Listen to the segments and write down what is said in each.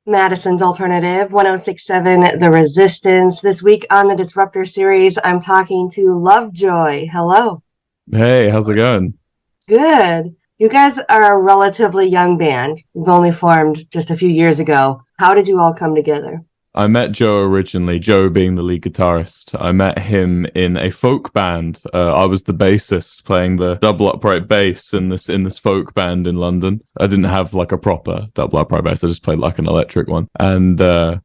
Madison's Alternative, 1067 The Resistance. This week on the Disruptor series, I'm talking to Lovejoy. Hello. Hey, how's it going? Good. You guys are a relatively young band. You've only formed just a few years ago. How did you all come together? I met Joe originally, Joe being the lead guitarist. I met him in a folk band. I was the bassist playing the double upright bass in this folk band in London. I didn't have like a proper double upright bass. I just played like an electric one. And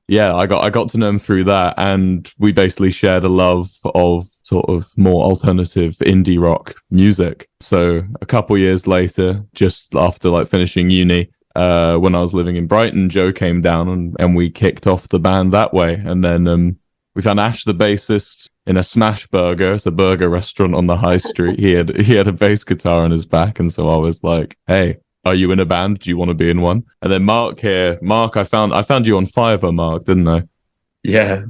yeah, I got to know him through that, and we basically shared a love of sort of more alternative indie rock music. So a couple years later, just after like finishing uni, when I was living in Brighton, Joe came down and we kicked off the band that way. And then we found Ash, the bassist, in a Smash Burger. It's a burger restaurant on the high street. He had a bass guitar on his back, and so I was like, "Hey, are you in a band? Do you want to be in one?" And then Mark, I found you on Fiverr, Mark, didn't I? Yeah.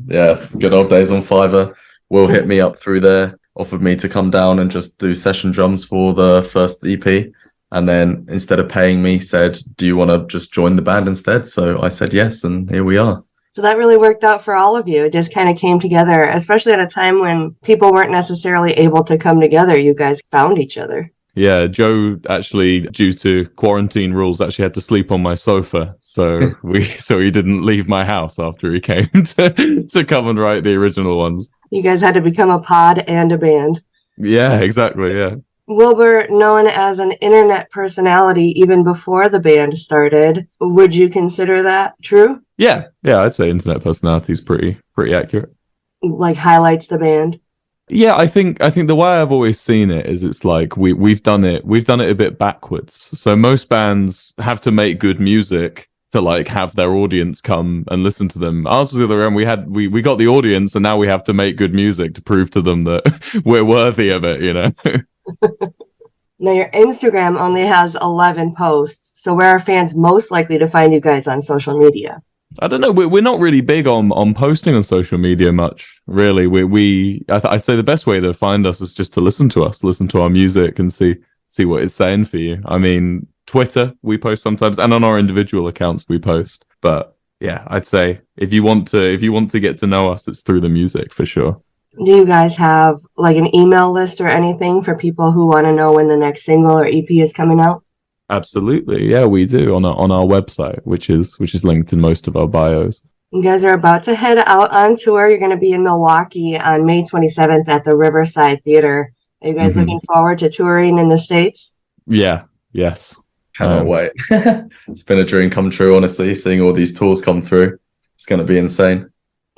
Good old days on Fiverr. Will hit me up through there, offered me to come down and just do session drums for the first EP. And then instead of paying me, said, "Do you want to just join the band instead?" So I said yes, and here we are. So that really worked out for all of you. It just kind of came together, especially at a time when people weren't necessarily able to come together. You guys found each other. Yeah, Joe actually, due to quarantine rules, actually had to sleep on my sofa. So he didn't leave my house after he came to come and write the original ones. You guys had to become a pod and a band. Yeah, exactly. Yeah. Wilbur, known as an internet personality even before the band started, would you consider that true? Yeah, I'd say internet personality is pretty accurate. Like highlights the band? Yeah, I think the way I've always seen it is it's like we've done it a bit backwards. So most bands have to make good music to like have their audience come and listen to them. Ours was the other end. We got the audience, and now we have to make good music to prove to them that we're worthy of it, you know. Now, your Instagram only has 11 posts, so where are fans most likely to find you guys on social media? I don't know. We're not really big on posting on social media much, really. I'd say the best way to find us is just to listen to us, listen to our music, and see what it's saying for you. I mean, Twitter we post sometimes, and on our individual accounts we post. But yeah, I'd say if you want to get to know us, it's through the music for sure. Do you guys have like an email list or anything for people who want to know when the next single or EP is coming out? Absolutely, yeah, we do on our website, which is linked in most of our bios. You guys are about to head out on tour. You're going to be in Milwaukee on May 27th at the Riverside Theater. Are you guys looking forward to touring in the States? Yeah, yes. Cannot wait. It's been a dream come true, honestly, seeing all these tours come through. It's going to be insane.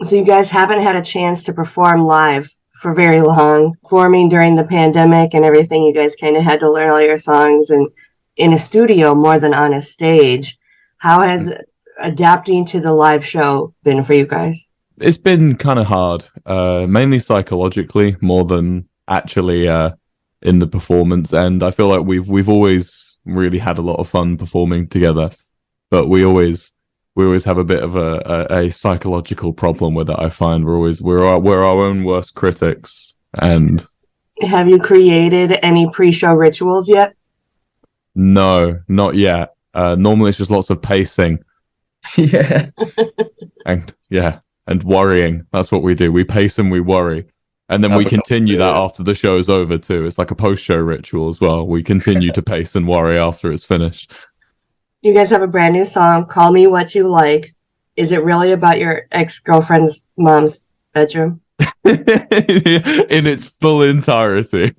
So you guys haven't had a chance to perform live for very long. Forming during the pandemic and everything, you guys kind of had to learn all your songs and in a studio more than on a stage. How has adapting to the live show been for you guys? It's been kind of hard, mainly psychologically more than actually in the performance. And I feel like we've always really had a lot of fun performing together, but we always have a bit of a psychological problem with it. I find we're our own worst critics. And have you created any pre-show rituals yet? No, not yet. Normally it's just lots of pacing. Yeah. and worrying. That's what we do. We pace and we worry. And then we continue that after the show's over too. It's like a post-show ritual as well. We continue to pace and worry after it's finished. You guys have a brand new song, Call Me What You Like. Is it really about your ex-girlfriend's mom's bedroom? In its full entirety.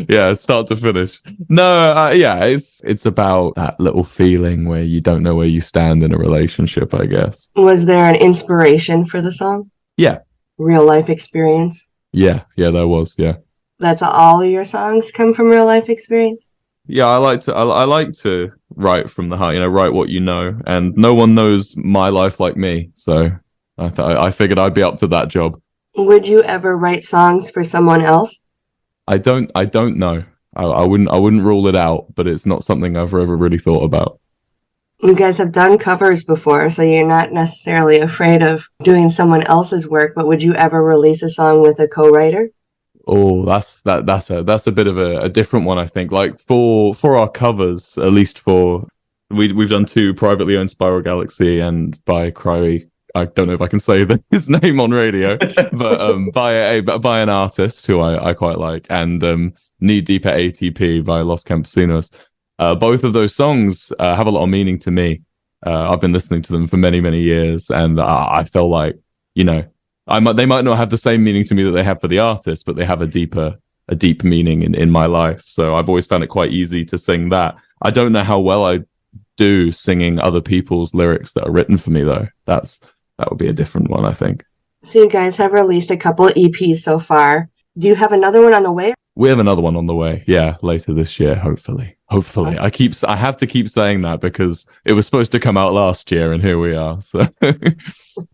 Yeah, start to finish. No, yeah, it's about that little feeling where you don't know where you stand in a relationship, I guess. Was there an inspiration for the song? Yeah. Real life experience? Yeah, there was, yeah. That's all of your songs come from real life experience? Yeah, I like to write from the heart, write what you know, and no one knows my life like me, so I figured I'd be up to that job. Would you ever write songs for someone else? I don't know. I wouldn't rule it out, but it's not something I've ever really thought about. You guys have done covers before, so you're not necessarily afraid of doing someone else's work, but would you ever release a song with a co-writer? Oh, that's a bit of a different one, I think. Like for our covers, at least for We've done 2 privately owned Spiral Galaxy and by Cry. I don't know if I can say his name on radio, but by an artist who I quite like, and Knee Deep at ATP by Los Campesinos. Both of those songs have a lot of meaning to me. I've been listening to them for many, many years, and I feel like, you know, they might not have the same meaning to me that they have for the artist, but they have a deep meaning in my life. So I've always found it quite easy to sing that. I don't know how well I do singing other people's lyrics that are written for me, though. That would be a different one, I think. So you guys have released a couple of EPs so far. Do you have another one on the way? We have another one on the way. Yeah, later this year, hopefully. Hopefully. I have to keep saying that because it was supposed to come out last year and here we are. So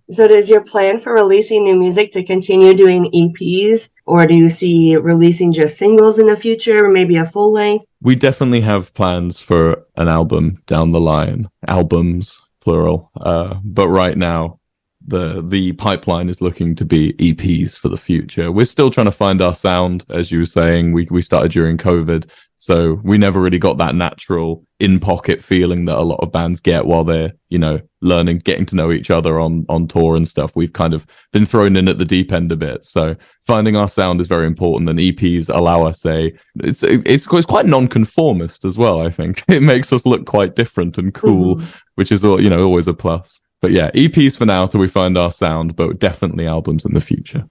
So is your plan for releasing new music to continue doing EPs, or do you see releasing just singles in the future, or maybe a full length? We definitely have plans for an album down the line. Albums, plural. But right now, the pipeline is looking to be EPs for the future. We're still trying to find our sound, as you were saying. We started during COVID, so we never really got that natural in-pocket feeling that a lot of bands get while they're, you know, learning, getting to know each other on tour and stuff. We've kind of been thrown in at the deep end a bit. So finding our sound is very important, and EPs allow us it's quite non-conformist as well, I think. It makes us look quite different and cool, which is, you know, always a plus. But yeah, EPs for now till we find our sound, but definitely albums in the future.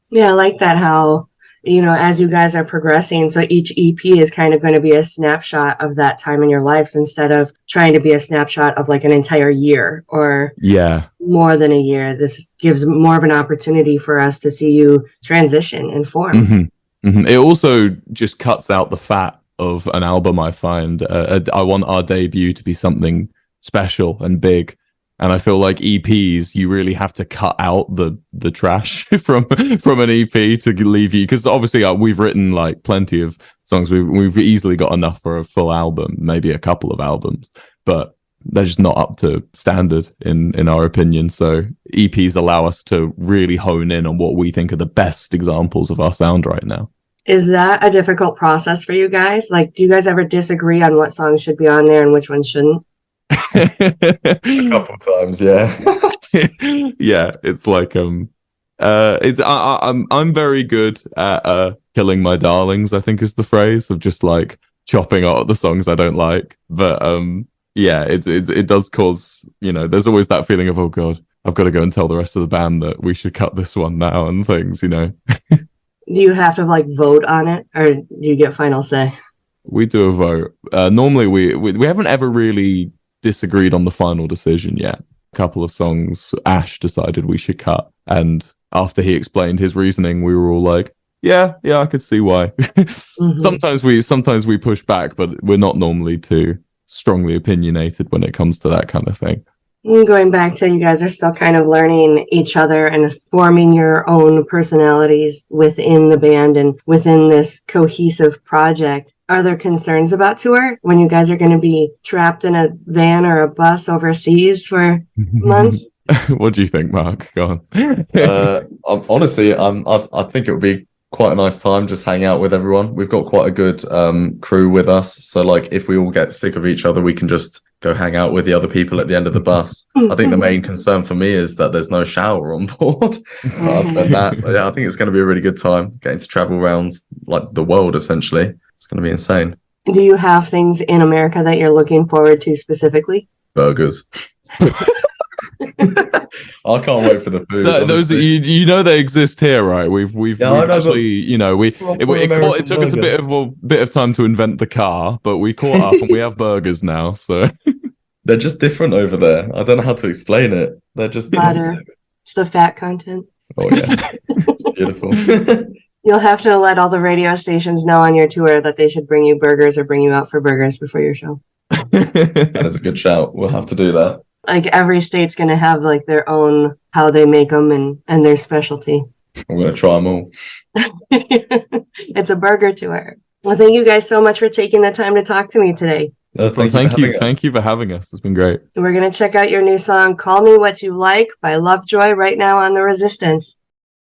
Yeah, I like that, how, you know, as you guys are progressing, so each EP is kind of going to be a snapshot of that time in your lives instead of trying to be a snapshot of like an entire year or more than a year. This gives more of an opportunity for us to see you transition and form. It also just cuts out the fat of an album, I find. I want our debut to be something special and big. And I feel like EPs, you really have to cut out the trash from an EP to leave you. Because obviously we've written like plenty of songs. We've easily got enough for a full album, maybe a couple of albums. But they're just not up to standard in our opinion. So EPs allow us to really hone in on what we think are the best examples of our sound right now. Is that a difficult process for you guys? Like, do you guys ever disagree on what songs should be on there and which ones shouldn't? A couple times, yeah. Yeah, it's like I'm very good at killing my darlings, I think is the phrase, of just like chopping out the songs I don't like. But yeah, it does cause, you know, there's always that feeling of, oh god, I've got to go and tell the rest of the band that we should cut this one now and things, you know. Do you have to like vote on it, or do you get final say? We do a vote. Normally we haven't ever really disagreed on the final decision yet. A couple of songs Ash decided we should cut, and after he explained his reasoning, we were all like, yeah, I could see why. Sometimes we push back, but we're not normally too strongly opinionated when it comes to that kind of thing. Going back to, you guys are still kind of learning each other and forming your own personalities within the band and within this cohesive project. Are there concerns about tour when you guys are going to be trapped in a van or a bus overseas for months? What do you think, Mark? Go on. Honestly, I think it would be quite a nice time just hang out with everyone. We've got quite a good crew with us, so like if we all get sick of each other, we can just go hang out with the other people at the end of the bus. I think the main concern for me is that there's no shower on board. Other than that, yeah, I think it's going to be a really good time getting to travel around like the world. Essentially, it's going to be insane. Do you have things in America that you're looking forward to specifically? Burgers. I can't wait for the food. Those you know they exist here, right? We've actually, you know, it took us a bit of time to invent the car, but we caught up and we have burgers now. So they're just different over there. I don't know how to explain it. They're just butter. It's the fat content. Oh yeah, it's beautiful. You'll have to let all the radio stations know on your tour that they should bring you burgers or bring you out for burgers before your show. That is a good shout. We'll have to do that. Like every state's going to have like their own, how they make them and their specialty. I'm going to try them all. It's a burger tour. Well, thank you guys so much for taking the time to talk to me today. Thank you. Thank you for having us. It's been great. We're going to check out your new song, Call Me What You Like by Lovejoy, right now on The Resistance.